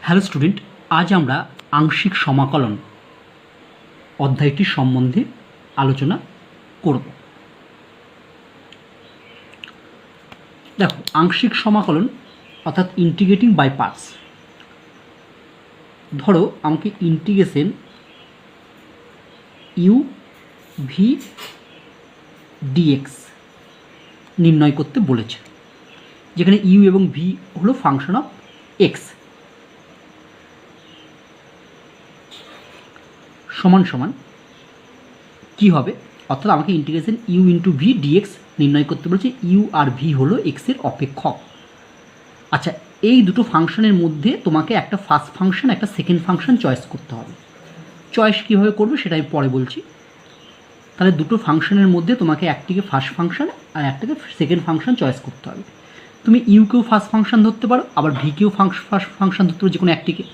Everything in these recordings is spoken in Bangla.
হ্যালো স্টুডেন্ট, আজ আমরা আংশিক সমাকলন অধ্যায়টি সম্বন্ধে আলোচনা করব। দেখো, আংশিক সমাকলন অর্থাৎ ইন্টিগ্রেটিং বাই পার্টস। ধরো আমাকে ইন্টিগ্রেশন ইউ ভি ডিএক্স নির্ণয় করতে বলেছে, যেখানে ইউ এবং ভি হলো ফাংশন অফ এক্স সমান সমান কী হবে, অর্থাৎ আমাকে integration u into v dx নির্ণয় করতে বলেছে। ইউ আর ভি হলো এক্সের অপেক্ষক। আচ্ছা, এই দুটো ফাংশনের মধ্যে তোমাকে একটা ফার্স্ট ফাংশন একটা সেকেন্ড ফাংশন চয়েস করতে হবে। চয়েস কীভাবে করবে সেটা আমি পরে বলছি। তাহলে দুটো ফাংশনের মধ্যে তোমাকে একটিকে ফার্স্ট ফাংশন আর একটাকে সেকেন্ড ফাংশন চয়েস করতে হবে। তুমি ইউকেও ফার্স্ট ফাংশন ধরতে পারো, আবার ভিকেও ফার্স্ট ফাংশন ধরতে পারো, যে কোনো একটিকে।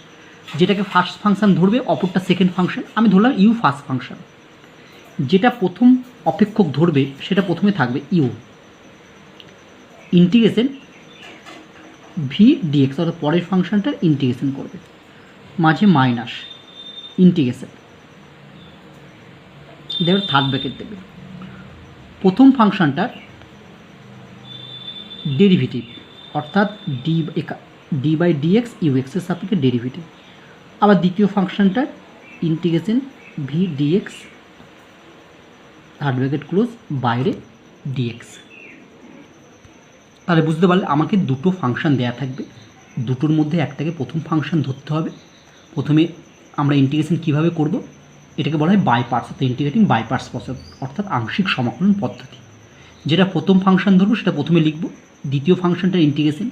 যেটাকে ফার্স্ট ফাংশন ধরবে অপরটা সেকেন্ড ফাংশন। আমি ধরলাম ইউ ফার্স্ট ফাংশন। যেটা প্রথম অপেক্ষক ধরবে সেটা প্রথমে থাকবে ইউ ইন্টিগ্রেশন ভি ডিএক্স, অর্থাৎ পরের ফাংশনটার ইন্টিগ্রেশন করবে, মাঝে মাইনাস ইন্টিগ্রেশন দেবে, থার্ড ব্র্যাকেট দেবে। প্রথম ফাংশনটার ডেরিভেটিভ অর্থাৎ ডি বাই ডিএক্স ইউ এক্সের সাপেক্ষে ডেরিভেটিভ। আবার দ্বিতীয় ফাংশনটার integration v dx, third bracket close, বাইরে ডিএক্স। তাহলে বুঝতে পারলে আমাকে দুটো ফাংশন দেয়া থাকবে, দুটোর মধ্যে একটাকে প্রথম ফাংশন ধরতে হবে। প্রথমে আমরা ইন্টিগ্রেশন কীভাবে করব, এটাকে বলা হয় বাই পার্টস, অর্থাৎ ইন্টিগ্রেটিং বাই পার্টস প্রসেস, অর্থাৎ আংশিক সমাকলন পদ্ধতি। যেটা প্রথম ফাংশন ধরবো সেটা প্রথমে লিখব, দ্বিতীয় ফাংশনটার ইন্টিগ্রেশন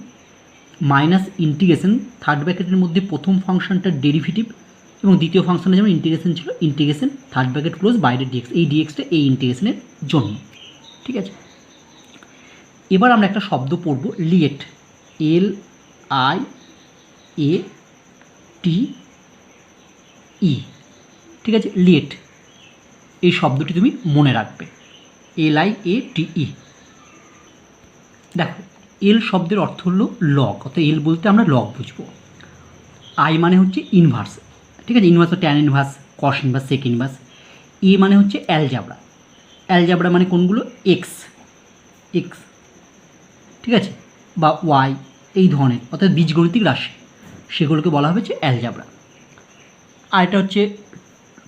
মাইনাস ইন্টিগ্রেশন থার্ড ব্র্যাকেটের মধ্যে প্রথম ফাংশনটার ডেরিভেটিভ, এবং দ্বিতীয় ফাংশনের যেমন ইন্টিগ্রেশন ছিল ইন্টিগ্রেশন থার্ড ব্র্যাকেট ক্লোজ বাইরে ডিএক্স। এই ডিএক্সটা এই ইন্টিগ্রেশনের জন্য, ঠিক আছে। এবার আমরা একটা শব্দ পড়ব, লিয়েট, এল আই এ টি ই, ঠিক আছে। লিয়েট এই শব্দটি তুমি মনে রাখবে, এল আই এ টি ই। দেখো, এল শব্দের অর্থ হলো লগ, অর্থাৎ এল বলতে আমরা লগ বুঝবো। আই মানে হচ্ছে ইনভার্স, ঠিক আছে। ইনভার্স ও tan inverse, cos inverse, sec inverse. এ মানে হচ্ছে অ্যালজাবরা। অ্যালজাবরা মানে কোনগুলো, এক্স এক্স, ঠিক আছে, বা ওয়াই, এই ধরনের, অর্থাৎ বীজগণিতিক রাশি, সেগুলোকে বলা হবে যে অ্যালজাবরা। আর এটা হচ্ছে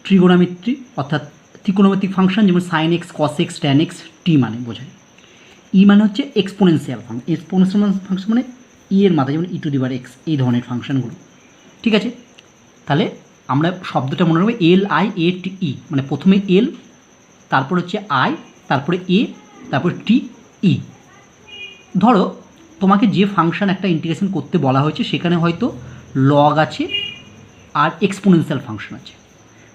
ট্রিগোনোমেট্রি, অর্থাৎ ত্রিকোণমিতিক ফাংশন, যেমন sine x, cos x, tan x, টি মানে বোঝায়। ই মানে হচ্ছে এক্সপোনেনশিয়াল ফাংশন। এক্সপোনেনশিয়াল ফাংশন মানে ই এর মাথায়, যেমন ই টু দি পাওয়ার এক্স, এই ধরনের ফাংশনগুলো, ঠিক আছে। তাহলে আমরা শব্দটা মনে রাখবো, এল আই এ টি ই, মানে প্রথমে এল, তারপর হচ্ছে আই, তারপরে এ, তারপর টি ই। ধরো তোমাকে যে ফাংশন একটা ইন্টিগ্রেশন করতে বলা হয়েছে সেখানে হয়তো লগ আছে আর এক্সপোনেনশিয়াল ফাংশন আছে।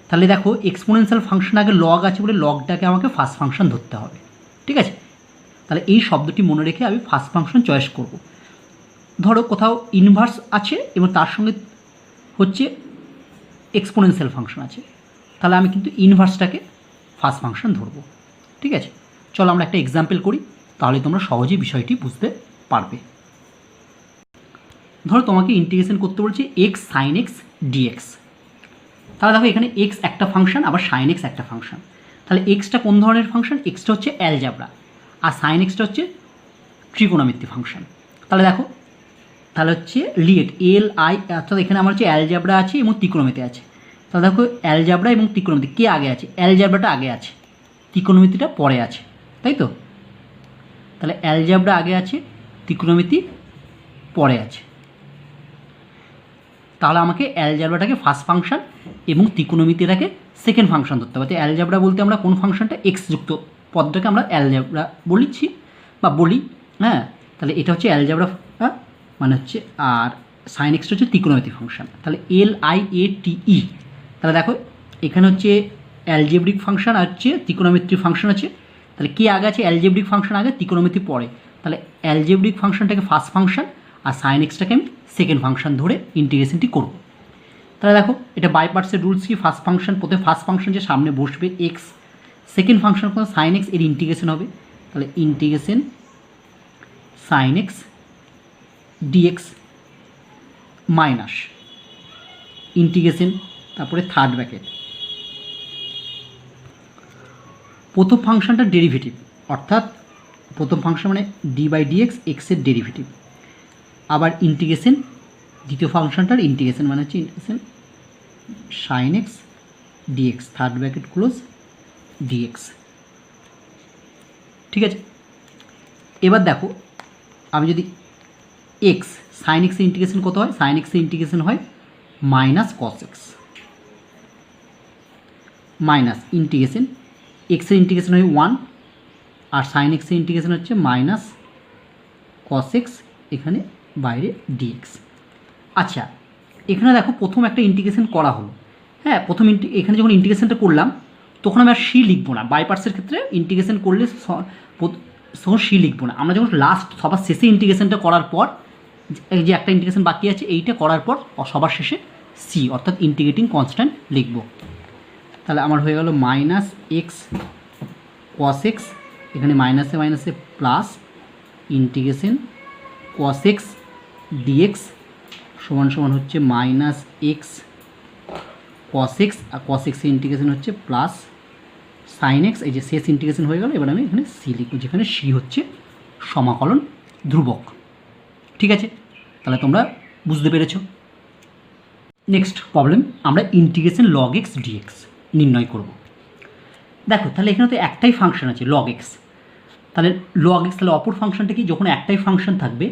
তাহলে দেখো, এক্সপোনেনশিয়াল ফাংশন আগে লগ আছে বলে লগটাকে আমাকে ফার্স্ট ফাংশন ধরতে হবে, ঠিক আছে। তাহলে এই শব্দটি মনে রেখে আমি ফার্স্ট ফাংশন চয়েস করব। ধরো কোথাও ইনভার্স আছে এবং তার সঙ্গে হচ্ছে এক্সপোনেনশিয়াল ফাংশন আছে, তাহলে আমি কিন্তু ইনভার্সটাকে ফার্স্ট ফাংশন ধরবো, ঠিক আছে। চলো আমরা একটা এক্সাম্পল করি, তাহলে তোমরা সহজেই বিষয়টি বুঝতে পারবে। ধরো তোমাকে ইন্টিগ্রেশন করতে বলছে এক্স সাইন এক্স ডিএক্স। তাহলে দেখো, এখানে এক্স একটা ফাংশন, আবার সাইন এক্স একটা ফাংশন। তাহলে এক্সটা কোন ধরনের ফাংশন, এক্সটা হচ্ছে অ্যালজাবরা, আর সাইন এক্সটা হচ্ছে ত্রিকোণমিতিক ফাংশন। তাহলে দেখো, তাহলে হচ্ছে লিয়েট, এল আই, অর্থাৎ এখানে আমার হচ্ছে অ্যালজাবরা আছে এবং ত্রিকোণমিতি আছে। তাহলে দেখো, অ্যালজাবরা এবং ত্রিকোণমিতি কে আগে আছে, অ্যালজাবরাটা আগে আছে, ত্রিকোণমিতিটা পরে আছে, তাই তো। তাহলে অ্যালজাবরা আগে আছে, ত্রিকোণমিতি পরে আছে। তাহলে আমাকে অ্যালজাবরাটাকে ফার্স্ট ফাংশন এবং ত্রিকোণমিতিটাকে সেকেন্ড ফাংশন ধরতে হবে। অ্যালজাবরা বলতে আমরা কোন ফাংশনটা, এক্স যুক্ত পদটাকে আমরা অ্যালজাবরা বলেছি বা বলি, হ্যাঁ। তাহলে এটা হচ্ছে অ্যালজাবরা মানে হচ্ছে, আর সাইন এক্সটা হচ্ছে ত্রিকোণমিতিক ফাংশন। তাহলে এল আই এ টি ই। তাহলে দেখো, এখানে হচ্ছে অ্যালজেব্রিক ফাংশন আর হচ্ছে ত্রিকোণমিতিক ফাংশন আছে। তাহলে কে আগে আছে, অ্যালজেব্রিক ফাংশন আগে, ত্রিকোণমিতি পরে। তাহলে অ্যালজেব্রিক ফাংশনটাকে ফার্স্ট ফাংশন আর সাইন এক্সটাকে আমি সেকেন্ড ফাংশন ধরে ইন্টিগ্রেশনটি করব। তাহলে দেখো, এটা বাই পার্টসের রুলস কি, ফার্স্ট ফাংশন, প্রথমে ফার্স্ট ফাংশন যে সামনে বসবে এক্স, সেকেন্ড ফাংশন কোনো সাইন এক্স, এর ইন্টিগ্রেশন হবে। তাহলে integration sine x dx minus integration, তারপরে থার্ড ব্র্যাকেট, প্রথম ফাংশনটার ডেরিভেটিভ, অর্থাৎ প্রথম ফাংশন মানে d/dx এক্সের ডেরিভেটিভ, আবার ইন্টিগ্রেশন দ্বিতীয় ফাংশনটার ইন্টিগ্রেশন মানে হচ্ছে integration sin x dx, third bracket close dx। ঠিক আছে, এবার দেখো আমি যদি এক্স সাইন এক্সের ইন্টিগ্রেশন কত হয়, সাইন এক্সের ইন্টিগ্রেশন হয় minus cos x, minus integration এক্সের ইন্টিগ্রেশন হয় 1 আর সাইন এক্সের ইন্টিগ্রেশন হচ্ছে মাইনাস কস এক্স, এখানে বাইরে ডিএক্স। আচ্ছা, এখানে দেখো প্রথম একটা ইন্টিগ্রেশন করা হলো, হ্যাঁ প্রথম এখানে যখন ইন্টিগ্রেশনটা করলাম তখন আমি আর সি লিখবো না, বাই পার্টসের ক্ষেত্রে ইন্টিগ্রেশন করলে তখন সি লিখবো না, আমরা যখন লাস্ট সবার শেষে ইন্টিগ্রেশনটা করার পর যে একটা ইন্টিগ্রেশন বাকি আছে এইটা করার পর সবার শেষে সি অর্থাৎ ইন্টিগ্রেটিং কনস্ট্যান্ট লিখবো। তাহলে আমার হয়ে গেল মাইনাস এক্স কস এক্স, এখানে মাইনাসে মাইনাসে plus integration cos x dx সমান সমান হচ্ছে মাইনাস এক্স কস এক্স, আর কস এক্সের ইন্টিগ্রেশন হচ্ছে প্লাস সাইন এক্স। এই যে শেষ ইন্টিগ্রেশন হয়ে গেল, এবার আমি এখানে সি লিখব, যেখানে সি হচ্ছে সমাকলন ধ্রুবক। ঠিক আছে, তাহলে তোমরা বুঝতে পেরেছো। নেক্সট প্রবলেম, আমরা ইন্টিগ্রেশন লগ এক্স ডিএক্স নির্ণয় করব। দেখো তাহলে এখানে তো একটাই ফাংশন আছে লগ এক্স, তাহলে লগ এক্স, তাহলে অপর ফাংশনটা কি, যখন একটাই ফাংশন থাকবে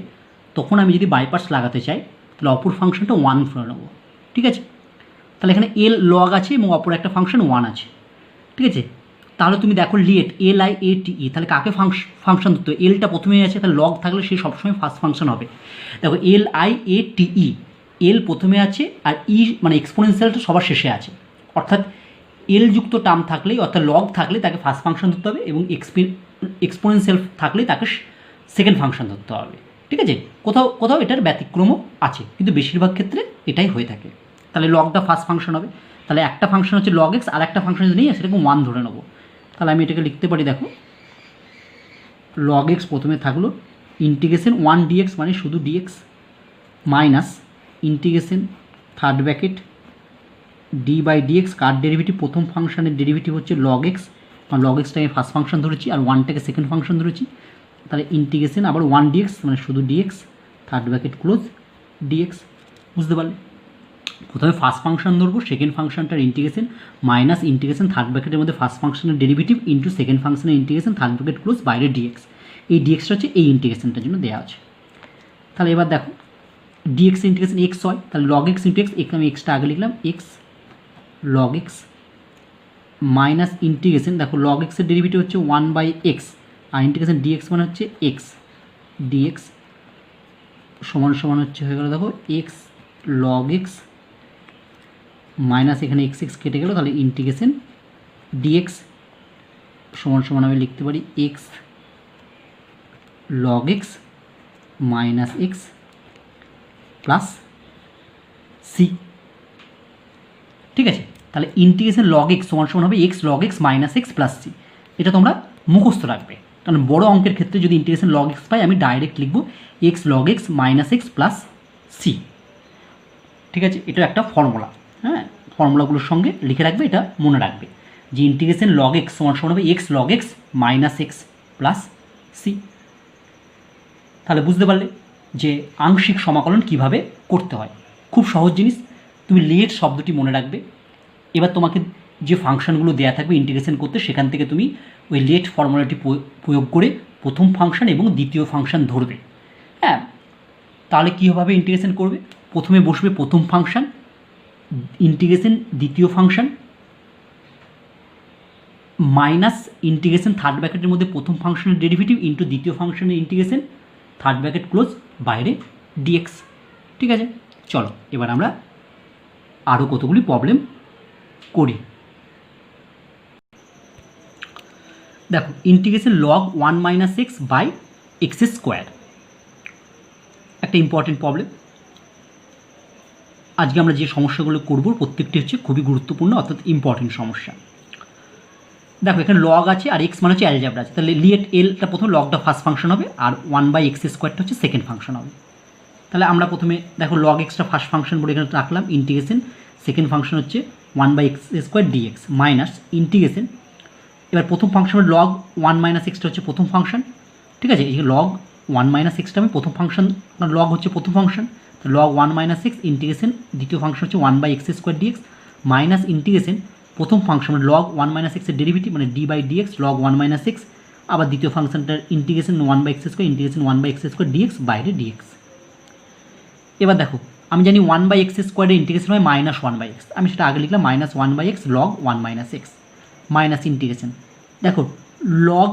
তখন আমি যদি বাই পার্টস লাগাতে চাই তাহলে অপর ফাংশনটা 1 ধরে নেবো। ঠিক আছে, তাহলে এখানে এল লগ আছে এবং অপর একটা ফাংশন 1 আছে। ঠিক আছে, তাহলে তুমি দেখো লিয়েট LIATE, তাহলে কাকে ফাংশন ধরতে হবে, এলটা প্রথমেই আছে, তাহলে লগ থাকলে সে সবসময় ফার্স্ট ফাংশন হবে। দেখো LIATE, এল প্রথমে আছে আর ই মানে এক্সপোনেনশিয়ালটা সবার শেষে আছে, অর্থাৎ এল যুক্ত টার্ম থাকলেই অর্থাৎ লগ থাকলে তাকে ফার্স্ট ফাংশন ধরতে হবে এবং এক্সপোনেনশিয়াল থাকলেই তাকে সেকেন্ড ফাংশন ধরতে হবে। ঠিক আছে, কোথাও কোথাও এটার ব্যতিক্রমও আছে, কিন্তু বেশিরভাগ ক্ষেত্রে এটাই হয়ে থাকে। তাহলে লগটা ফার্স্ট ফাংশন হবে, তাহলে একটা ফাংশন হচ্ছে লগ এক্স আর একটা ফাংশন যদি নেই সেটাকে 1 ধরে নেবো। তাহলে আমি এটাকে লিখতে পারি, দেখো লগ এক্স প্রথমে থাকলো ইন্টিগ্রেশন 1 ডিএক্স মানে শুধু dx minus integration third bracket d/dx, কার ডেরিভেটিভ, প্রথম ফাংশনের ডেরিভেটিভ হচ্ছে লগ এক্স, কারণ লগ এক্সটাকে ফার্স্ট ফাংশন ধরেছি আর 1টাকে সেকেন্ড ফাংশন ধরেছি। তাহলে ইন্টিগ্রেশন আবার 1 ডিএক্স মানে শুধু dx, third bracket close dx. বুঝতে পারলে, প্রথমে ফার্স্ট ফাংশন ধরবো, সেকেন্ড ফাংশনটার ইন্টিগ্রেশন মাইনাস ইন্টিগ্রেশন থার্ড ব্র্যাকেটের মধ্যে ফার্স্ট ফাংশনের ডেরিভেটিভ ইন্টু সেকেন্ড ফাংশনের ইন্টিগ্রেশন থার্ড ব্র্যাকেট ক্লোজ বাইরে ডিএক্স। এই ডিএক্সটা হচ্ছে এই ইন্টিগ্রেশনটার জন্য দেওয়া আছে। তাহলে এবার দেখো ডিএক্স ইন্টিগ্রেশন এক্স হয়, তাহলে লগ এক্স ইন্টু এক্স, আমি এক্সটা আগে লিখলাম x log x minus integration, দেখো লগ এক্সের ডেরিভেটিভ হচ্ছে 1/x আর ইন্টিগ্রেশন ডিএক্স মানে হচ্ছে এক্স ডিএক্স সমান সমান হচ্ছে হয়ে গেল, দেখো এক্স লগ এক্স মাইনাস এখানে এক্স এক্স কেটে গেল, তাহলে ইন্টিগ্রেশন ডিএক্স সমান সমান আমি লিখতে পারি x log x minus x plus C. ঠিক আছে, তাহলে ইন্টিগ্রেশন লগ এক্স সমান সমান হবে x log x minus x plus c. এটা তোমরা মুখস্থ রাখবে, কারণ বড় অঙ্কের ক্ষেত্রে যদি ইন্টিগ্রেশন লগ এক্স পাই আমি ডাইরেক্ট লিখব x log x minus x plus C. ঠিক আছে, এটা একটা ফর্মুলা, হ্যাঁ ফর্মুলাগুলোর সঙ্গে লিখে রাখবে, এটা মনে রাখবে যে ইন্টিগ্রেশন লগ এক্স সমান সমান হবে x log x minus x plus c. তাহলে বুঝতে পারলে যে আংশিক সমাকলন কিভাবে করতে হয়, খুব সহজ জিনিস। তুমি লিয়েট শব্দটি মনে রাখবে, এবার তোমাকে যে ফাংশনগুলো দেওয়া থাকবে ইন্টিগ্রেশন করতে সেখান থেকে তুমি ওই লিয়েট ফর্মুলাটি প্রয়োগ করে প্রথম ফাংশন এবং দ্বিতীয় ফাংশন ধরবে। হ্যাঁ, তাহলে কীভাবে ইন্টিগ্রেশন করবে, প্রথমে বসবে প্রথম ফাংশন ইন্টিগ্রেশন দ্বিতীয় ফাংশন মাইনাস ইন্টিগ্রেশন থার্ড ব্র্যাকেটের মধ্যে প্রথম ফাংশনের ডেরিভেটিভ ইন্টু দ্বিতীয় ফাংশনের ইন্টিগ্রেশন থার্ড ব্র্যাকেট ক্লোজ বাইরে ডিএক্স। ঠিক আছে, চলো এবার আমরা আরও কতগুলি প্রবলেম করি। দেখো integration log 1 minus x by x square, একটা ইম্পর্টেন্ট প্রবলেম। আজকে আমরা যে সমস্যাগুলো করব প্রত্যেকটি হচ্ছে খুবই গুরুত্বপূর্ণ অর্থাৎ ইম্পর্টেন্ট সমস্যা। দেখো এখানে লগ আছে আর এক্স মানে হচ্ছে অ্যালজেব্রা আছে, তাহলে লিয়েট এলটা প্রথম লগটা ফার্স্ট ফাংশন হবে আর 1/x স্কোয়ারটা হচ্ছে সেকেন্ড ফাংশন হবে। তাহলে আমরা প্রথমে দেখো লগ এক্সটা ফার্স্ট ফাংশন বলে এখানে রাখলাম, ইন্টিগ্রেশন সেকেন্ড ফাংশন হচ্ছে 1/x² dx মাইনাস ইন্টিগ্রেশন, এবার প্রথম ফাংশন লগ 1 - x হচ্ছে প্রথম ফাংশন, ঠিক আছে। এই লগ 1 - x আমি প্রথম ফাংশন, লগ হচ্ছে প্রথম ফাংশন, তো লগ 1 - x ইন্টিগ্রেশন দ্বিতীয় ফাংশন হচ্ছে 1/x² dx মাইনাস ইন্টিগ্রেশন প্রথম ফাংশন লগ 1 - x এর ডেরিভেটিভ মানে d/dx log 1 - x, আবার দ্বিতীয় ফাংশনটার integration 1/x² integration 1/x² dx বাইরে dx। এবার দেখো আমি জানি 1/x² এর ইন্টিগ্রেশন হয় -1/x, আমি সেটা আগে লিখলাম -1/x log 1 - x minus integration, দেখো log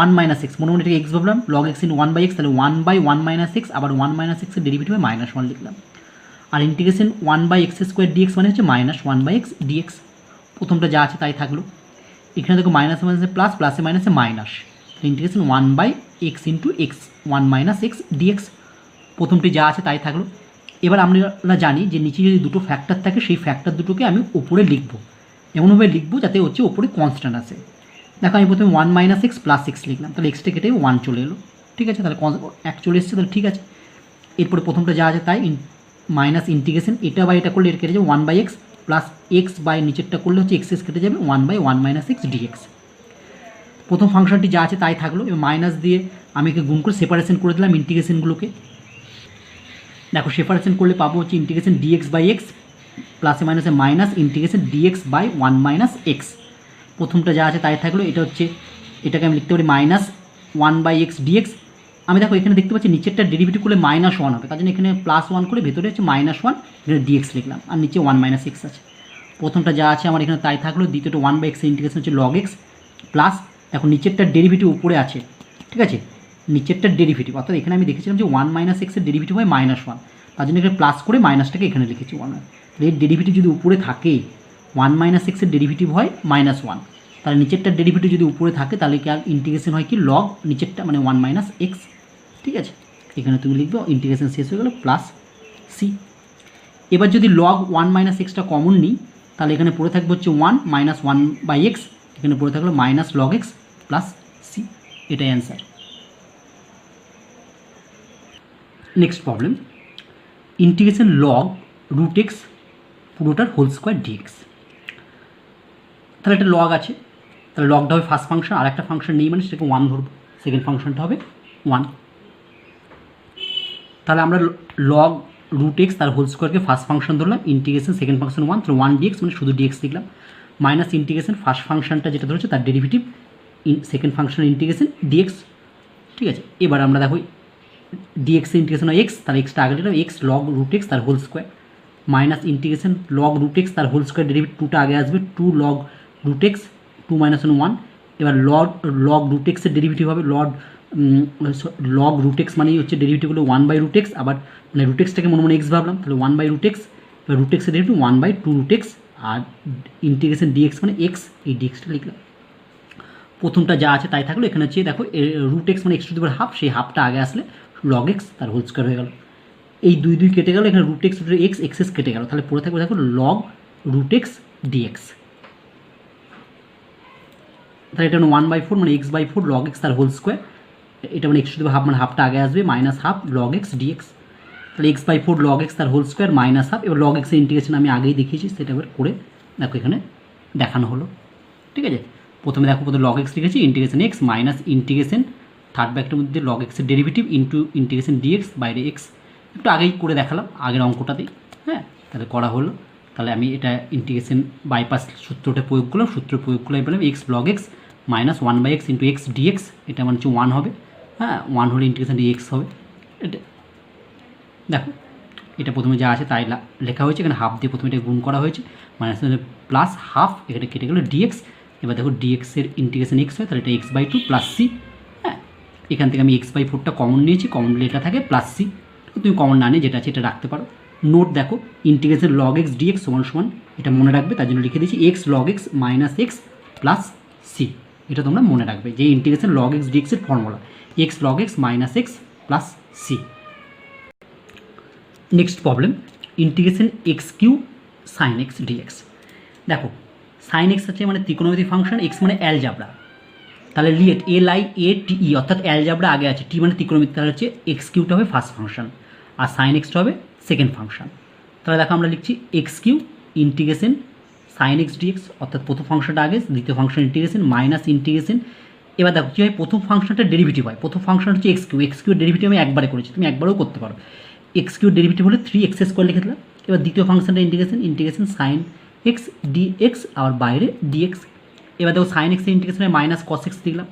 1 - x মনে মনে এটাকে x ভাবলাম, log x ইন্টু 1/x, তাহলে 1/1 - x, আবার 1 - x এর ডেরিভেটিভ হয় -1 লিখলাম, আর ইন্টিগ্রেশন 1/x² dx মানে হচ্ছে -1/x dx। প্রথমটা যা আছে তাই থাকলো, এখানে দেখো মাইনাসে মাইনাসে প্লাস, প্লাসে মাইনাসে minus, integration 1/x into x 1 - x dx, প্রথমটি যা আছে তাই থাকলো। এবার আমরা জানি যে নিচে যদি দুটো ফ্যাক্টর থাকে সেই ফ্যাক্টর দুটোকে আমি উপরে লিখবো, এমনভাবে লিখবো যাতে হচ্ছে ওপরে কনস্ট্যান্ট আসে। দেখো আমি প্রথমে 1 - x প্লাস x লিখলাম, তাহলে এক্সটা কেটে 1 চলে এলো, ঠিক আছে, তাহলে 1 চলে এসছে, তাহলে ঠিক আছে। এরপরে প্রথমটা যা আছে তাই মাইনাস ইন্টিগ্রেশন এটা বা এটা করলে এর কেটে যাবে 1/x প্লাস x বাই নিচেরটা করলে হচ্ছে x কেটে যাবে 1/1 - x dx। প্রথম ফাংশনটি যা আছে তাই থাকলো, এবার মাইনাস দিয়ে আমি একে গুণ করে সেপারেশন করে দিলাম ইন্টিগ্রেশনগুলোকে। দেখো সেপারেশন করলে পাবো হচ্ছে ইন্টিগ্রেশন dx/x প্লাসে মাইনাসে মাইনাস ইন্টিগ্রেশন dx/1 - x। প্রথমটা যা আছে তাই থাকলো, এটা হচ্ছে এটাকে আমি লিখতে পারি -1/x dx। আমি দেখো এখানে দেখতে পাচ্ছি নিচেরটা ডেরিভেটিভ করলে -1 হবে, তার জন্য এখানে +1 করে ভেতরে হচ্ছে -1 এখানে dx লিখলাম, আর নিচে 1 - x আছে। প্রথমটা যা আছে আমার এখানে তাই থাকলো, দ্বিতীয়টা 1/x ইন্টিগ্রেশন হচ্ছে log x প্লাস, দেখো নিচেরটার ডেরিভেটিভ উপরে আছে, ঠিক আছে, নিচেরটার ডেরিভেটিভ, অর্থাৎ এখানে আমি দেখেছিলাম যে 1 - x এর ডেরিভেটিভ হয় -1, তার জন্য এখানে প্লাস করে মাইনাসটাকে এখানে লিখেছি 1। এর ডেরিভেটিভ যদি উপরে থাকে 1 - x এর ডেরিভেটিভ হয় -1, তাহলে নিচেরটার ডেরিভেটিভ যদি উপরে থাকে তাহলে কি আর ইন্টিগ্রেশন হয় কি লগ নিচেরটা মানে 1 - x, ঠিক আছে। এখানে তুমি লিখবে ইন্টিগ্রেশন শেষ হয়ে গেল প্লাস সি। এবার যদি লগ 1 - xটা কমন নিই তাহলে এখানে পড়ে থাকবে হচ্ছে 1 - 1/x, এখানে পড়ে থাকলো -log x প্লাস সি, এটাই answer. Next problem, integration log √x পুরোটার হোল স্কোয়ার dx। তাহলে একটা লগ আছে, তাহলে লগটা হবে ফার্স্ট ফাংশন, আর একটা ফাংশন নেই মানে সেটাকে 1 ধরবো, সেকেন্ড ফাংশনটা হবে 1। তাহলে আমরা log √x তার হোল স্কোয়ারকে ফার্স্ট ফাংশন ধরলাম, ইন্টিগ্রেশন সেকেন্ড ফাংশন 1, তাহলে 1 dx মানে শুধু dx লিখলাম, মাইনাস ইন্টিগ্রেশন ফার্স্ট ফাংশনটা যেটা ধরেছে তার ডেরিভেটিভ সেকেন্ড ফাংশনের ইন্টিগ্রেশন dx, ঠিক আছে। এবার আমরা দেখো dx এর ইন্টিগ্রেশন হয় x, তাহলে এক্সটা আগে লিখলাম x log √x তার whole square minus integration log √x তার হোল স্কোয়ার ডেরিভেটিভ 2টা আগে আসবে 2 log √x 2 - 1। এবার log √x এর ডেরিভেটিভ হবে log √x মানেই হচ্ছে ডেরিভেটিভ হলো 1/√x, আবার মানে √xটাকে মনে মনে x ভাবলাম, তাহলে 1/√x, এবার √x এর ডেরিভেটিভ 1/2√x, আর ইন্টিগ্রেশন dx মানে x, এই dxটা লিখলাম। প্রথমটা যা আছে তাই থাকলো, এখানে হচ্ছে দেখো √x মানে x⁻², সেই হাফটা আগে আসলে log x তার হোল স্কোয়ার হয়ে গেল, এই 2 কেটে গেল, এখানে √x x কেটে গেল, তাহলে পড়ে থাকবে দেখো log √x dx। তাহলে এটা 1/4 মানে x/4 log x তার হোল স্কোয়ার, এটা মানে x⁻² মানে হাফটা আগে আসবে -1/2 log x dx, তাহলে x/4 log x তার হোল স্কোয়ার -1/2। এবার log x এর ইন্টিগ্রেশন আমি আগেই দেখিয়েছি, সেটা এবার করে দেখো এখানে দেখানো হলো, ঠিক আছে। প্রথমে দেখো প্রথমে log x লিখেছি, integration x minus integration third ব্র্যাকেটের মধ্যে log x এর ডেরিভেটিভ ইন্টু ইন্টিগ্রেশন dx বাইরে x, একটু আগেই করে দেখালাম আগের অঙ্কটাতেই, হ্যাঁ, তাহলে করা হলো। তাহলে আমি এটা ইন্টিগ্রেশন বাইপাস সূত্রটা প্রয়োগ করলাম, সূত্র প্রয়োগ করলে বললাম x log x minus 1/x into x dx, এটা মানে হচ্ছে 1 হবে, হ্যাঁ 1 হলে ইন্টিগ্রেশন dx হবে। এটা দেখো এটা প্রথমে যা আছে তাই লেখা হয়েছে, এখানে হাফ দিয়ে প্রথমে এটা গুণ করা হয়েছে, মাইনাস প্লাস হাফ, এখানে কেটে গেলো dx। এবার দেখো dx এর ইন্টিগ্রেশন x হয়, তাহলে এটা x/2 প্লাস সি, হ্যাঁ এখান থেকে আমি x/4টা কমন নিয়েছি, কমন নিলে এটা থাকে প্লাস সি, তুমি কমন না নিয়ে যেটা আছে এটা রাখতে পারো। নোট দেখো ইন্টিগ্রেশন log x dx সমান এটা মনে রাখবে, তার জন্য লিখে দিয়েছি x log x minus x plus c, এটা তোমরা মনে রাখবে যে ইন্টিগ্রেশন log x dx এর formula x log x minus x plus c. Next problem, integration x³ sin x dx। দেখো sin x আছে মানে ত্রিকোণমিতিক ফাংশন, x মানে অ্যালজাবরা, তাহলে লিয়েট LIATE অর্থাৎ অ্যালজাবরা আগে আছে, টি মানে ত্রিকোণমিতি, তাহলে হচ্ছে x³ হবে ফার্স্ট ফাংশন, আর সাইন এক্সটা হবে সেকেন্ড ফাংশন। তাহলে দেখো আমরা লিখছি x cube integration sine x dx, অর্থাৎ প্রথম ফাংশনটা আগে, দ্বিতীয় ফাংশন ইন্টিগ্রেশন মাইনাস ইন্টিগ্রেশন। এবার দেখো কী হয়, প্রথম ফাংশনটা ডেরিভেটিভ হয়, প্রথম ফাংশন হচ্ছে x cube, x cube derivative আমি একবারে করেছি, তুমি একবারও করতে পারো। এক্স কিউ ডেরিভেটিভ হলে 3x² লিখে দিলাম। এবার দ্বিতীয় ফাংশনটা ইন্টিগ্রেশন সাইন এক্স ডিএক্স, আর বাইরে ডিএক্স। এবার দেখো সাইন এক্সের ইন্টিগ্রেশনে মাইনাস কস এক্স দিলাম,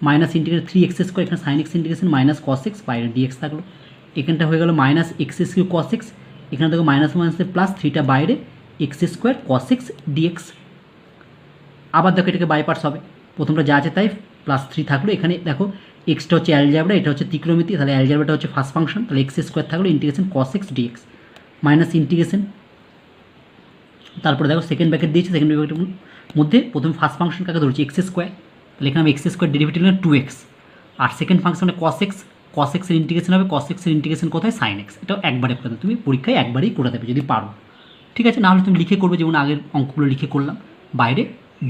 মাইনাস ইন্টিগ্রেশন 3x², এখানে sine x integration minus cos x, বাইরে ডিএক্স থাকলো। এখানটা হয়ে গেল মাইনাস x³ কস এক্স, এখানে দেখো মাইনাস মাইনাসে প্লাস 3টা বাইরে x² কস এক্স ডিএক্স। আবার দেখো এটাকে বাই পার্টস হবে, প্রথমটা যা আছে তাই +3 থাকলো। এখানে দেখো এক্সটা হচ্ছে অ্যালজেব্রা, এটা হচ্ছে ত্রিকোণমিতি, তাহলে অ্যালজেব্রাটা হচ্ছে ফার্স্ট ফাংশন, তাহলে x² থাকলো integration cos x dx minus integration. তারপরে দেখো সেকেন্ড ব্র্যাকেট দিয়েছে, সেকেন্ড ব্র্যাকেটের মধ্যে প্রথম ফার্স্ট ফাংশন কাকে ধরছি x², তাহলে এখানে আমি x² ডেরিভেটিভ নিলাম 2x, আর সেকেন্ড ফাংশনে cos x এর ইন্টিগ্রেশন হবে, cos x এর ইন্টিগ্রেশন কোথায় sin x। এটাও একবারে করে দেবে, তুমি পরীক্ষায় একবারেই করে দেবে যদি পারো, ঠিক আছে। নাহলে তুমি লিখে করবে, যেমন আগের অঙ্কগুলো লিখে করলাম। বাইরে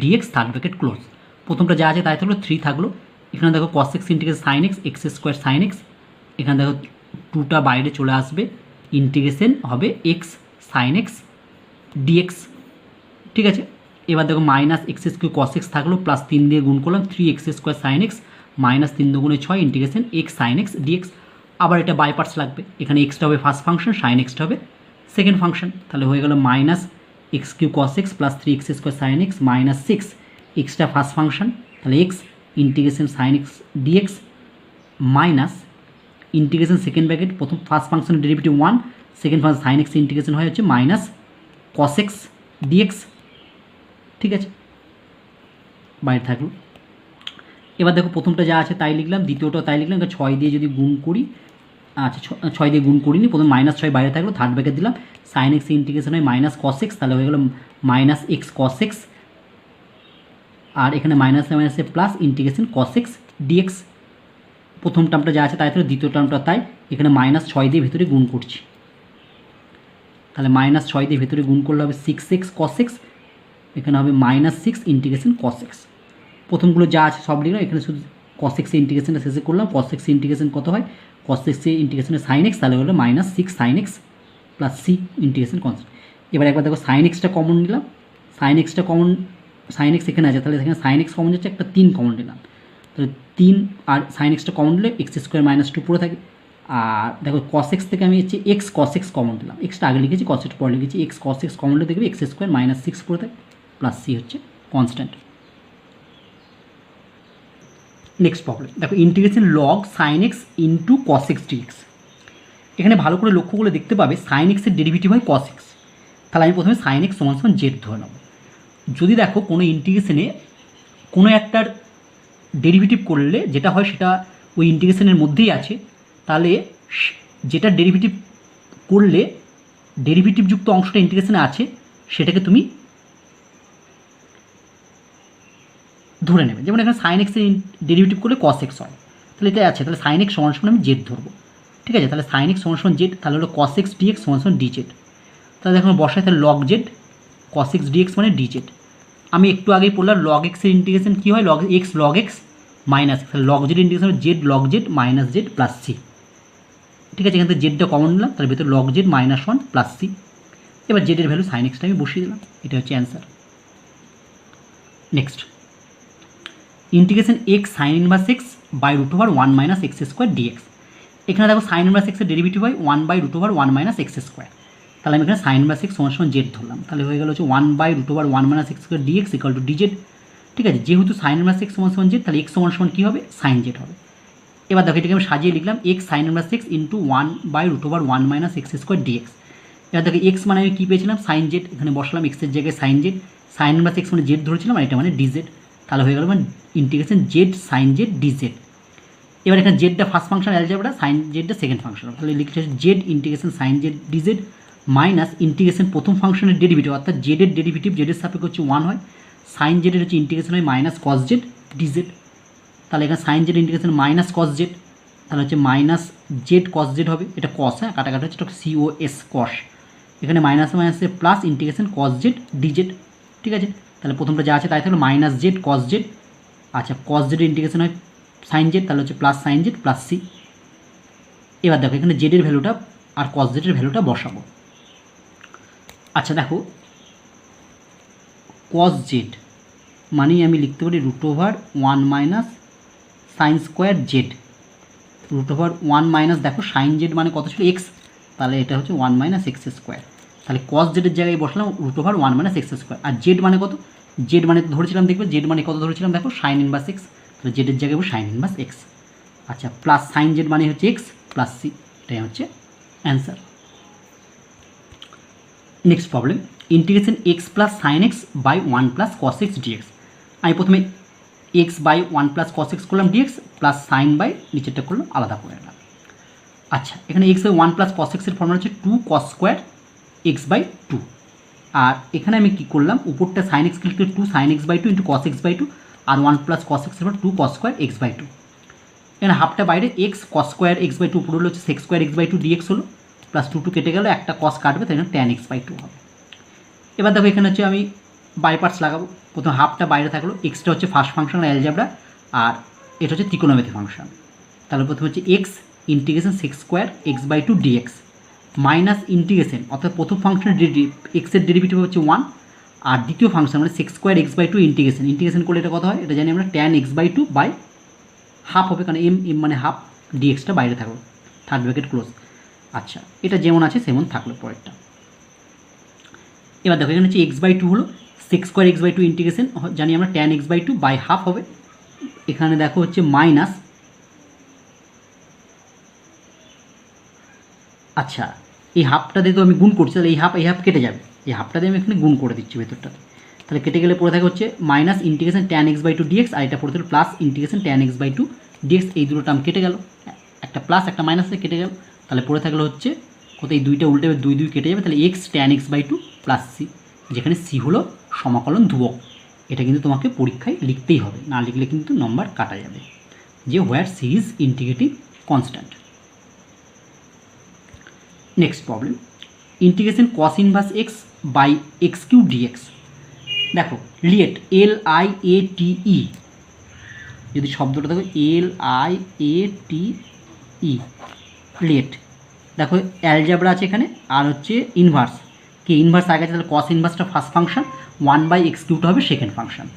dx থার্ড ব্র্যাকেট ক্লোজ, প্রথমটা যা আছে তাই থাকলো, 3 থাকলো। এখানে দেখো cos x integration sin x, x² sin x, এখানে দেখো 2টা বাইরে চলে আসবে, ইন্টিগ্রেশন হবে x sin x dx, ঠিক আছে। এবার দেখো মাইনাস x³ cos x থাকলো, প্লাস 3 দিয়ে গুণ করলাম 3x² sin x মাইনাস 3 দুগুণে 6 integration x sin x dx। আবার এটা বাই পার্টস লাগবে, এখানে এক্সটা হবে ফার্স্ট ফাংশন, sin এক্সটা হবে সেকেন্ড ফাংশন, তাহলে হয়ে গেল minus x³ cos x plus 3x² sin x minus 6, extra first function, তাহলে x integration sin x dx minus integration second bracket, প্রথম ফার্স্ট ফাংশনের derivative 1, second function sin x integration হয় হচ্ছে মাইনাস cos x dx, ঠিক আছে, বাইরে থাকলো। এবার দেখো প্রথমটা যা আছে তাই লিখলাম, দ্বিতীয়টাও তাই লিখলাম, 6 দিয়ে যদি গুণ করি, আচ্ছা 6 দিয়ে গুণ করিনি, প্রথম -6 বাইরে থাকলো, থার্ড ব্র্যাকেট দিলাম, sin x ইন্টিগ্রেশন হয় মাইনাস cos x, তাহলে হয়ে গেল মাইনাস x cos x, আর এখানে মাইনাসে মাইনাসে plus integration cos x dx। প্রথম টার্মটা যা আছে তাই থাকলো, দ্বিতীয় টার্মটা তাই, এখানে -6 দিয়ে ভেতরে গুণ করছি, তাহলে -6 দিয়ে ভেতরে গুণ করলে হবে 6x cos x, এখানে হবে -6 ইন্টিগ্রেশন cos x। প্রথমগুলো যা আছে সব লিখলাম, এখানে শুধু cos x এর ইন্টিগ্রেশনটা শেষে করলাম, cos x এর ইন্টিগ্রেশন কত হয়, cos x এর ইন্টিগ্রেশনে sin x, তাহলে হলো -6 sin x plus c integration constant. এবার একবার দেখো sin x টা কমন নিলাম, sin x টা কমন, sin x এখানে আছে, তাহলে এখানে sin x কমন যাচ্ছে, একটা 3 কমন নিলাম, তাহলে 3 আর sin x টা কমন নিলে x² -2 পুরো থাকে। আর দেখো cos x থেকে আমি হচ্ছে x cos x কমন দিলাম, এক্সটা আগে লিখেছি cos x পরে লিখেছি, x cos x কমন নিলে দেখবে x² -6 পুরো থাকে, প্লাস c হচ্ছে কনস্ট্যান্ট। নেক্সট প্রবলেম দেখো, integration log sine x into cos x dx. এখানে ভালো করে লক্ষ্য করলে দেখতে পাবে সাইন এক্সের ডেরিভেটিভ হয় কস এক্স, তাহলে আমি প্রথমে সাইন এক্স সমান সমান জেড ধরে নেব। যদি দেখো কোনো ইন্টিগ্রেশনে কোনো একটার ডেরিভেটিভ করলে যেটা হয় সেটা ওই ইন্টিগ্রেশনের মধ্যেই আছে, তাহলে যেটা ডেরিভেটিভ করলে ডেরিভেটিভযুক্ত অংশটা ইন্টিগ্রেশনে আছে সেটাকে তুমি ধরে নেবে। যেমন এখানে সাইন এক্সের ডেরিভেটিভ করলে কস এক্স হয়, তাহলে এটা আছে, তাহলে সাইন এক্স সমান সমান আমি জেড ধরবো, ঠিক আছে। তাহলে সাইন এক্স সমান সমান জেড, তাহলে হলো কস এক্স ডিএক্স সমান সমান ডিজেড। তাহলে এখন বসায়, তাহলে log z cos x dx মানে ডিজেড। আমি একটু আগেই বললাম লগ এক্সের ইন্টিগ্রেশন কী হয়, log x log x minus, তাহলে log z integration z log z minus z plus C, ঠিক আছে। এখান থেকে জেডটা কমন নিলাম, তার ভিতরে লগ জেড -1 প্লাস সি। এবার জেডের ভ্যালু সাইন এক্সটা আমি বসিয়ে দিলাম, এটা হচ্ছে answer. Next integration x sine inverse x by √1 - x² dx. এখানে দেখো সাইন ইনভার্স এক্সের ডেরিভেটিভ হয় 1/√1 - x², তাহলে আমি এখানে সাইন ইনভার্স এক্স সমান সমান জেড ধরলাম, তাহলে হয়ে গেল হচ্ছে 1/√1 - x² dx equal to DZ, ঠিক আছে। যেহেতু সাইন ইনভার্স এক্স সমান সমান জেড, তাহলে এক্স সমান সমান কী হবে, সাইন জেড হবে। এবার দেখো এটাকে আমি সাজিয়ে লিখলাম x sine inverse x into 1/√1 - x² dx. এবার দেখো এক্স মানে আমি কী পেয়েছিলাম, সাইন জেড, এখানে বসলাম এক্সের জায়গায় sine z, sine inverse x মানে জেড ধরেছিলাম, আর এটা মানে ডিজেড, তাহলে হয়ে গেল মানে integration z sine z dz. এবার এখানে জেডটা ফার্স্ট ফাংশন অ্যালজেব্রা, সাইন জেডটা সেকেন্ড ফাংশন, তাহলে লিখতে হচ্ছে z integration sine z dz minus integration প্রথম ফাংশনের ডেরিভেটিভ, অর্থাৎ জেডের ডেরিভেটিভ জেডের সাপেক্ষে হচ্ছে 1 হয়, সাইন জেডের হচ্ছে ইন্টিগ্রেশন হয় মাইনাস কস জেড ডিজেড, তাহলে এখানে sine z integration minus cos z, তাহলে হচ্ছে মাইনাস জেড কস জেড হবে, এটা কস, হ্যাঁ কাটাকাটা হচ্ছে, এটা COS কস, এখানে মাইনাসে মাইনাসে প্লাস ইন্টিগ্রেশন কস জেড ডিজেড, ঠিক আছে। তাহলে প্রথমটা যা আছে তাই থাকলো মাইনাস জেড কস জেড, আচ্ছা কস জেডের ইন্টিগ্রেশন হয় সাইন জেড, তাহলে হচ্ছে plus sine z plus c. এবার দেখো এখানে জেডের ভ্যালুটা আর কস জেডের ভ্যালুটা বসাবো। আচ্ছা দেখো, কস জেড মানেই আমি লিখতে পারি root over 1 minus sine square z. Root over 1 minus, দেখো সাইন জেড মানে কত ছিল এক্স, তাহলে এটা হচ্ছে 1 মাইনাস এক্স স্কোয়ার। তাহলে কস জেডের জায়গায় বসলাম root over 1 minus x square. আর জেড মানে কত, জেড মানে ধরেছিলাম, দেখবে জেড মানে কত ধরেছিলাম, দেখো সাইন ইনভার্স এক্স, তাহলে জেডের জায়গায় সাইন ইনভার্স এক্স। আচ্ছা, প্লাস সাইন জেড মানে হচ্ছে এক্স প্লাস সি, এটাই হচ্ছে answer. Next problem, integration x plus sine x by 1 plus cos x dx. আমি প্রথমে x by 1 plus cos x করলাম ডিএক্স, প্লাস সাইন বাই নিচেরটা করলাম আলাদা করে নিলাম। আচ্ছা, এখানে এক্স বাই 1 প্লাস কস এক্সের ফর্মুলা হচ্ছে 2 কস স্কোয়ার এক্স বাই 2। আর এখানে আমি কী করলাম, উপরটা সাইন এক্স লিখতে 2 sine x by 2 into cos x by 2, আর 1 প্লাস কস এক্সের পর 2 কস স্কোয়ার এক্স বাই 2। এখানে হাফটা বাইরে, x cos square x by 2 উপর হলো হচ্ছে sec square x by 2 dx হলো, প্লাস 2 কেটে গেল, একটা কস কাটবে, তাই জন্য ট্যান এক্স বাই 2 হবে। এবার দেখো এখানে হচ্ছে আমি বাই পার্টস লাগাবো। প্রথম হাফটা বাইরে থাকলো, এক্সটা হচ্ছে ফার্স্ট ফাংশন অ্যালজেব্রা, আর এটা হচ্ছে ত্রিকোণমিতি ফাংশন। তাহলে প্রথমে হচ্ছে x integration sec square x by 2 dx minus integration, অর্থাৎ প্রথম ফাংশনের এক্সের ডেরিভেটিভ হচ্ছে 1, আর দ্বিতীয় ফাংশন মানে sec square x by 2 integration করলে এটা কত হয়, এটা জানি আমরা tan x by 2 by half হবে, কারণ এম মানে হাফ, ডিএক্সটা বাইরে থাকলো, থার্ড ব্র্যাকেট ক্লোজ। আচ্ছা, এটা যেমন আছে সেমন থাকলো পরেরটা। এবার দেখো এখানে হচ্ছে এক্স বাই 2 হলো sec square x by 2 integration জানি আমরা tan x by 2 by half হবে। এখানে দেখো হচ্ছে মাইনাস, আচ্ছা এই হাফটা দিয়ে তো আমি গুণ করছি, তাহলে এই হাফ কেটে যাবে, এই হাফটা দিয়ে আমি এখানে গুণ করে দিচ্ছি ভেতরটাতে, তাহলে কেটে গেলে পড়ে থাকে হচ্ছে minus integration tan x by 2 dx, আর এটা পড়ে থাকলো plus integration tan x by 2 dx. এই দুটো টার্ম কেটে গেল, একটা প্লাস একটা মাইনাসে কেটে গেল, তাহলে পড়ে থাকলো হচ্ছে কত, এই দুইটা উল্টে 2 কেটে যাবে, তাহলে x tan x by 2 plus c, যেখানে সি হলো সমাকলন ধ্রুবক। এটা কিন্তু তোমাকে পরীক্ষায় লিখতেই হবে, না লিখলে কিন্তু নম্বর কাটা যাবে, যে where C is integrative constant. Next problem, integration cos inverse x by x cube dx. দেখো লিয়েট LIATE, যদি শব্দটা দেখো LIATE লিয়েট, দেখো অ্যালজেব্রা আছে এখানে, আর হচ্ছে ইনভার্স, কি ইনভার্স আগে আছে, তাহলে কস ইনভার্সটা ফার্স্ট ফাংশন, 1 বাই এক্স কিউটা হবে সেকেন্ড ফাংশন।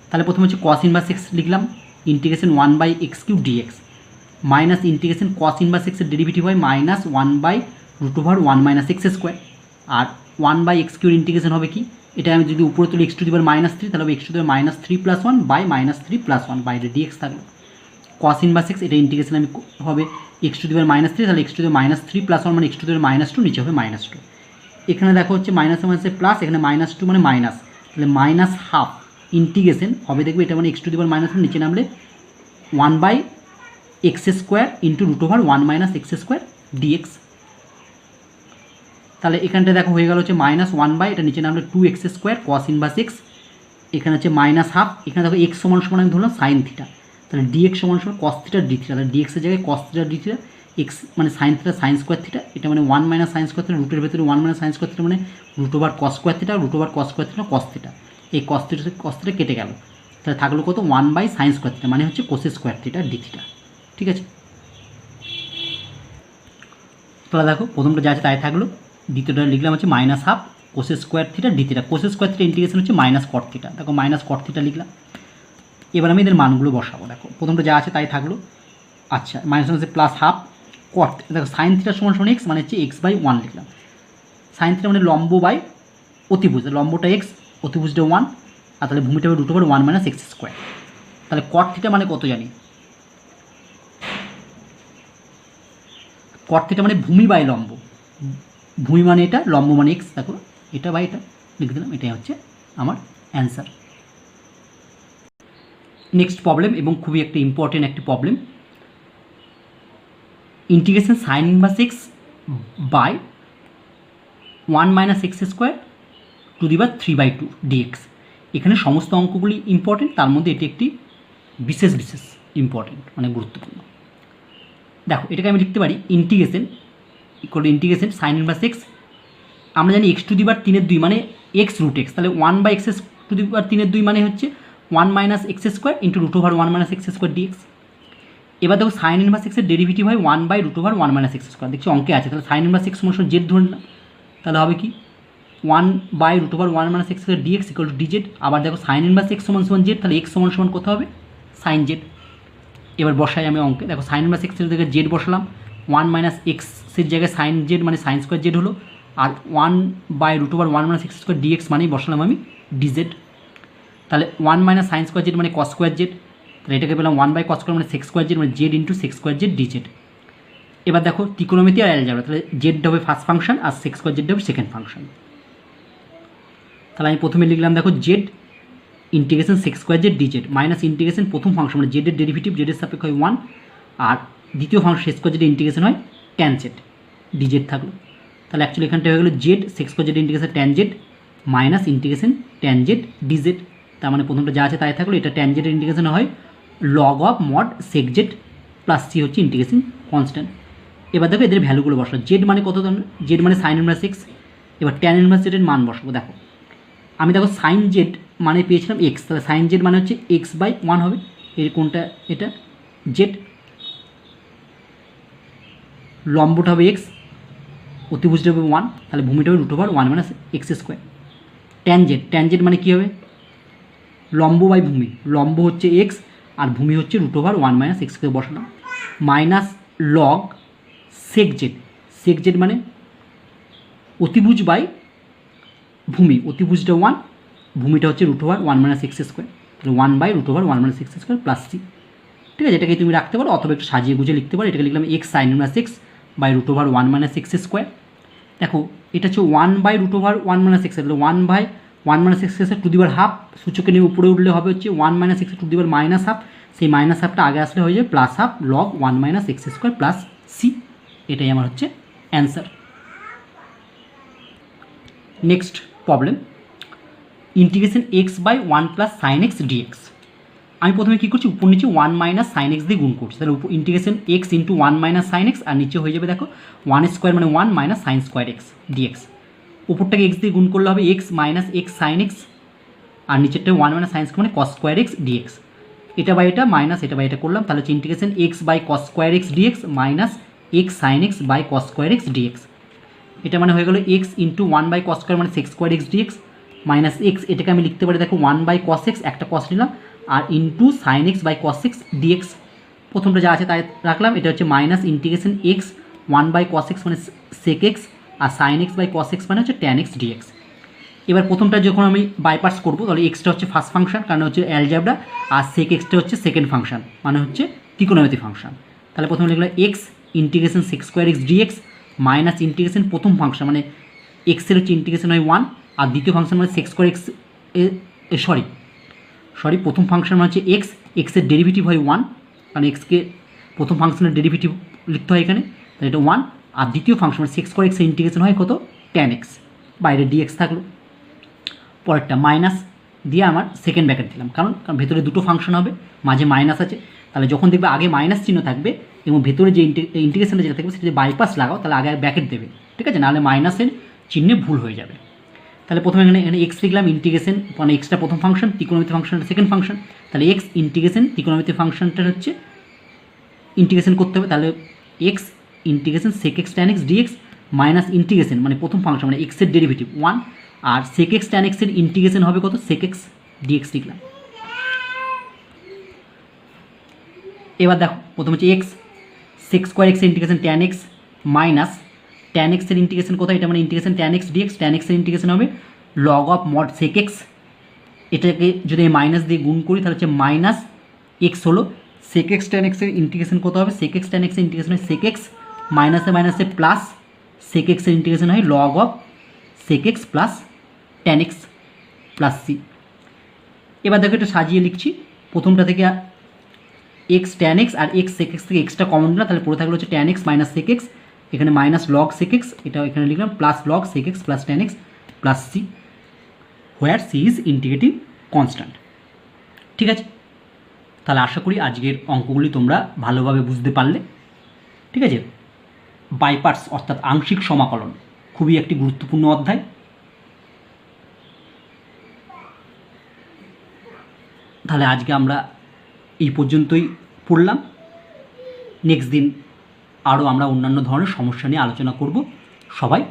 তাহলে প্রথমে হচ্ছে কস ইনভার্স এক্স লিখলাম, integration 1 by x cube dx minus integration cos inverse এক্সের ডেরিভেটিভ হয় minus 1 by root over 1 minus x square, আর 1 বাই এক্স কিউর ইন্টিগ্রেশন হবে কি, এটা আমি যদি উপরে তুলি এক্স টু দি পাওয়ার -3, তাহলে হবে x to the power -3 + 1 by -3 + 1, বাইরে ডিএক্স থাকলো। কস ইনভার্স এক্স, এটা ইন্টিগ্রেশন আমি হবে এক্স টু দি পাওয়ার -3, তাহলে এক্স টু দি পাওয়ার -3 + 1 মানে এক্স টু দি পাওয়ার -2, নিচে হবে -2। এখানে দেখো হচ্ছে মাইনাসে মাইনাসে প্লাস, এখানে -2 মানে মাইনাস, তাহলে মাইনাস হাফ ইন্টিগ্রেশন হবে, দেখবে এটা মানে এক্স টু দি পাওয়ার -1 নিচে নামলে 1 by x square into root over 1 minus x square dx. তাহলে এখানটা দেখো হয়ে গেল হচ্ছে -1 বাই, এটা নিচে নামলে 2x square cos inverse x, এখানে হচ্ছে মাইনাস হাফ, এখানে দেখো এক্স সমান সমান আমি ধরলাম সাইন থিটা, তাহলে ডিএক্স সমান সমান কস থিটা ডি থিটা, তাহলে ডিএক্সের জায়গায় cos theta d theta, x মানে sine theta sine square theta, এটা মানে 1 মাইনাস সাইন স্কোয়ার থিটা, রুটের ভেতরে 1 মাইনাস সাইন স্কোয়ার থিটা মানে root over cos square theta, root over cos square theta cos theta, এই কস থিটা কেটে গেল, তাহলে থাকলো কত 1 বাই সাইন স্কোয়ার থিটা মানে হচ্ছে cos square theta d theta. ঠিক আছে, তাহলে দেখো প্রথমটা যা আছে তাই থাকলো, দ্বিতীয়টা লিখলাম হচ্ছে minus half cos square theta d theta, cos square theta integration হচ্ছে মাইনাস কট থিটা, দেখো মাইনাস কট থিটা লিখলাম। এবার আমি এদের মানগুলো বসাবো, দেখো প্রথমটা যা আছে তাই থাকলো। আচ্ছা, মাইনাস হচ্ছে প্লাস হাফ কট, দেখো সাইন থিটা সমান সমান এক্স মানে হচ্ছে এক্স বাই 1 লিখলাম, সাইন থিটা মানে লম্ব বাই অতিভুজ, লম্বটা এক্স অতিভুজটা 1, আর তাহলে ভূমিটা হবে root over 1 minus x square. তাহলে কট থিটা মানে কত জানি, কট থিটা মানে ভূমি বাই লম্ব, ভূমি মানে এটা, লম্ব মানে এক্স, দেখো এটা বাই এটা লিখে দিলাম, এটাই হচ্ছে আমার অ্যান্সার। নেক্সট প্রবলেম, এবং খুবই একটা ইম্পর্টেন্ট একটি problem, integration sine inverse x by 1 minus x square to the power 3/2 dx. এখানে সমস্ত অঙ্কগুলি ইম্পর্টেন্ট, তার মধ্যে এটি একটি বিশেষ ইম্পর্টেন্ট মানে গুরুত্বপূর্ণ। দেখো এটাকে আমি লিখতে পারি ইন্টিগ্রেশন সাইন ইনভার্স এক্স, আমরা জানি এক্স টু দি পাওয়ার 3/2 মানে এক্স রুট এক্স, তাহলে 1 by x to the power 3/2 মানে হচ্ছে 1 minus x square into root over 1 minus x square dx. এবার দেখো সাইন ইনভার্স এক্সের ডেরিভেটিভ হয় 1/√1 - x²। দেখছি অঙ্কে আছে, তাহলে সাইন ইনভার্স এক্স সমান জেড ধরে নিলাম, তাহলে হবে কি 1/√1 - x² dx = dz। আবার দেখো সাইন ইনভার্স এক্স সমান জেড, তাহলে এক্স সমান কত হবে সাইন জেড। এবার বসাই আমি অঙ্কে, দেখো সাইন ইনভার্স এক্সের জায়গায় জেড বসালাম, 1 - এক্সের জায়গায় সাইন জেড মানে সাইন স্কোয়ার জেড হলো, আর 1/√1 - x² dx মানেই বসালাম আমি ডিজেড। তাহলে 1 - সাইন স্কোয়ার জেড মানে কস স্কোয়ার জেড, তাহলে এটাকে পেলাম 1/cos² মানে সেক স্কোয়ার জেড মানে z into sec square z dz. এবার দেখো ত্রিকোণমিতি আর অ্যালজেব্রা, তাহলে জেড হবে ফার্স্ট ফাংশন আর সেক স্কোয়ার জেড হবে সেকেন্ড ফাংশন। তাহলে আমি প্রথমে লিখলাম দেখো z integration sec square z dz minus integration প্রথম ফাংশন মানে জেডের ডেরিভেটিভ জেডের সাপেক্ষে হয় 1, আর দ্বিতীয় function sec square z integration হয় ট্যান জেড ডিজেড থাকলো। তাহলে অ্যাকচুয়ালি এখানটা হয়ে গেলো Z sec square z integration tan z minus integration tan z dz. তার মানে প্রথমটা যা আছে তাই থাকলো, এটা ট্যান জেডের ইন্টিগ্রেশন হয় log of mod sec z plus c হচ্ছে ইন্টিগ্রেশন কনস্ট্যান্ট। এবার দেখো এদের ভ্যালুগুলো বসাবো, জেড মানে কত ধরনের, জেড মানে সাইন ইনভার্স এক্স। এবার ট্যান ইনভার্স জেডের মান বসাবো, দেখো আমি দেখো সাইন জেড মানে পেয়েছিলাম এক্স, তাহলে সাইন জেড মানে হচ্ছে x/1 হবে, এর কোনটা এটা জেড, লম্বটা হবে এক্স, অতিভুজটা হবে 1, তাহলে ভূমিটা হবে √1 - x²। ট্যান জেড মানে কী হবে লম্ব বাই ভূমি, লম্ব হচ্ছে এক্স আর ভূমি হচ্ছে √1 - x² বসালাম, মাইনাস লগ সেক জেড মানে অতিভুজ বাই ভূমি, অতিভুজটা 1, ভূমিটা হচ্ছে √1 - x², তাহলে 1/√1 - x² প্লাস সি। ঠিক আছে, এটাকে তুমি রাখতে পারো অথবা একটু সাজিয়ে গুছিয়ে লিখতে পারো। এটাকে লিখলাম x sine inverse x by √1 - x²। দেখো এটা হচ্ছে 1/√1 - x, তাহলে 1/1 - x² two the power half, সূচকে নিয়ে উপরে উঠলে হবে হচ্ছে 1 - x to the power -half, সেই মাইনাস হাফটা আগে আসলে হয়ে যাবে plus half log 1 - x² plus C. এটাই আমার হচ্ছে answer. Next problem, integration x/1 + sin x dx। আমি প্রথমে কী করছি, উপর নিচে 1 - sin x দিয়ে গুণ করছি, তাহলে উপর ইন্টিগ্রেশন x × 1 - sin x, আর নিচে হয়ে যাবে দেখো 1² মানে 1 - sin square x dx। উপরটাকে x দিয়ে গুণ করলে হবে x - x sin x, আর নিচেরটা 1 - sin স্কোয়ার মানে cos স্কোয়ার x dx। এটা বাই এটা মাইনাস এটা বাই এটা করলাম, তাহলে হচ্ছে integration x/cos square x dx minus x sin x/cos square x dx। এটা মানে হয়ে গেলো x × 1/cos স্কোয়ার মানে sec square x dx minus x, এটাকে আমি লিখতে পারি দেখো 1/cos x, একটা cos নিলাম, আর into sin x/cos x dx। প্রথমটা যা আছে তাই রাখলাম, এটা হচ্ছে minus integration x 1/cos x মানে sec x, আর sin x/cos x মানে হচ্ছে tan x dx। এবার প্রথমটা যখন আমি বাইপার্স করবো তাহলে এক্সটা হচ্ছে ফার্স্ট ফাংশন কারণ হচ্ছে অ্যালজেব্রা, আর sec xটা হচ্ছে সেকেন্ড ফাংশন মানে হচ্ছে ত্রিকোণমিতি ফাংশন। তাহলে প্রথমে লিখলাম x integration sec square x dx minus integration প্রথম ফাংশন মানে এক্সের হচ্ছে ইন্টিগ্রেশন হয় 1, আর দ্বিতীয় ফাংশন মানে সেক স্কোয়ার এক্স সরি প্রথম ফাংশন মানে হচ্ছে এক্সের ডেরিভেটিভ হয় 1, কারণ এক্সকে প্রথম ফাংশনের ডেরিভেটিভ লিখতে হয় এখানে, তাহলে এটা 1, আর দ্বিতীয় ফাংশন মানে সেক স্কোয়ার এক্সের ইন্টিগ্রেশন হয় কত tan x, বাইরে dx থাকলো। পরেরটা মাইনাস দিয়ে আমার সেকেন্ড ব্র্যাকেট দিলাম, কারণ ভেতরে দুটো ফাংশন হবে মাঝে মাইনাস আছে, তাহলে যখন দেখবে আগে মাইনাস চিহ্ন থাকবে এবং ভেতরে যে ইন্টিগ্রেশনটা যেটা থাকবে সেটা যদি বাইপাস লাগাও তাহলে আগে ব্র্যাকেট দেবে, ঠিক আছে, নাহলে মাইনাসের চিহ্নে ভুল হয়ে যাবে। তাহলে প্রথমে এখানে এক্স লিখলাম ইন্টিগ্রেশন, মানে এক্সটা প্রথম ফাংশন, ত্রিকোণমিতি ফাংশনটা সেকেন্ড ফাংশন, তাহলে এক্স ইন্টিগ্রেশন ত্রিকোণমিতি ফাংশনটা হচ্ছে ইন্টিগ্রেশন করতে হবে, তাহলে x integration sec x tan x dx minus integration মানে প্রথম ফাংশন মানে এক্সের ডেরিভেটিভ 1, আর সেক এক্স ট্যান এক্সের ইন্টিগ্রেশন হবে কত সেক এক্স ডিএক্স লিখলাম। এবার দেখো প্রথম হচ্ছে এক্স সেক স্কোয়ার এক্সের integration tan x minus tan এক্সের ইন্টিগ্রেশন কোথায়, এটা মানে integration tan x dx, tan এক্সের ইন্টিগ্রেশন হবে log of mod sec x, এটাকে যদি মাইনাস দিয়ে গুণ করি তাহলে হচ্ছে মাইনাস এক্স হলো সেক এক্স ট্যান এক্সের ইন্টিগ্রেশন কত হবে, সেক এক্স ট্যান এক্সের ইন্টিগ্রেশন হয় সেক এক্স মাইনাসে মাইনাসে প্লাস সেক এক্সের ইন্টিগ্রেশন হয় log of sec x plus tan x plus c. এবার দেখো এটা সাজিয়ে লিখছি, প্রথমটা থেকে এক্স ট্যান এক্স আর এক্স সেক এক্স থেকে এক্সটা কমন দিলাম, তাহলে পড়ে থাকলে হচ্ছে tan x minus sec x, এখানে মাইনাস লগ সেক এক্স, এটা এখানে লিখলাম plus log sec x plus tan x plus c, where C is integrative constant. ঠিক আছে, তাহলে আশা করি আজকের অঙ্কগুলি তোমরা ভালোভাবে বুঝতে পারলে। ঠিক আছে, বাইপার্টস অর্থাৎ আংশিক সমাকলন খুবই একটি গুরুত্বপূর্ণ অধ্যায়। তাহলে আজকে আমরা এই পর্যন্তই পড়লাম। নেক্সট দিন আরও আমরা অন্যান্য ধরনের সমস্যা নিয়ে আলোচনা করব। সবাই